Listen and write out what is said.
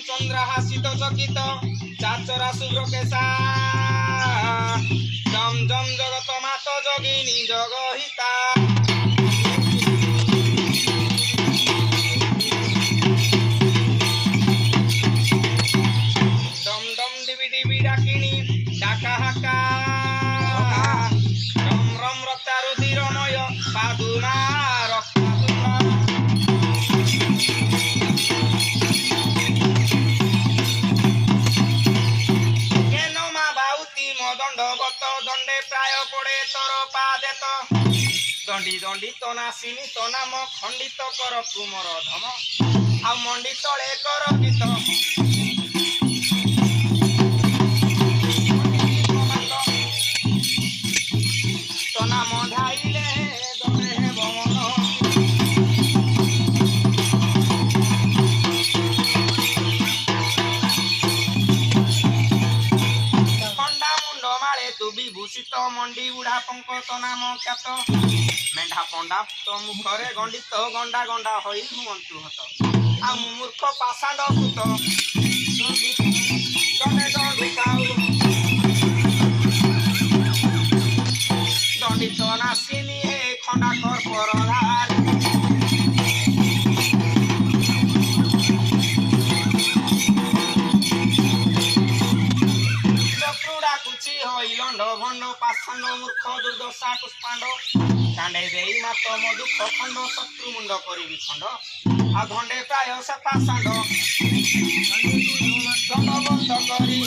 চন্দ্রহাসিত চকিত চাচরা শুভ্র কেশা জম জম জগত মাত যোগিনী জগহিতা ডম ডম ডিবি ডিবি ডাকিনী ডাকা হাকা ডম রম রক্তারুধিরময় পাদুমা রক্তাতুলা দণ্ডগত দণ্ডে প্রায় পড়ে তর পাদেত দণ্ডি দণ্ডিত নাসিনী তো নাম খণ্ডিত কর তুমর ধম ଆଉ ମଣ୍ଡି ତଳେ କର ଗୀତ ତ ନାମ ଧାଇଲେ ଦମେ ହେବ ମନ বিভূষিত মন্ডি বুঢ়া পঙ্ক তো নাম খ্যাত মেঢা পଣ୍ଡା তো মুখରେ ଗଣ୍ଡିତ ଗଣ୍ଡା ଗଣ୍ଡା ହୋଇ ହୁଅନ୍ତୁ ହତ ଆଉ ମୁଁ ମୂର୍ଖ ପାଷାଣ୍ଡ ସୁତ ଦଣ୍ଡିତ ନାସିନି ହେ ଖଣ୍ଡା କର୍ପରାର লণ্ড ভণ্ড পাষাণ্ড মূর্খ দুর্দশা পুষ্পাণ্ড কাণ্ডে দেই মাত মধুখ খণ্ড শত্রু মুণ্ড করিবি খণ্ড ଆଉ ଖଣ୍ଡେ ପ୍ରାୟ ସେ ପାଷାଣ୍ଡ ଦଣ୍ଡ ବନ୍ଦ କରି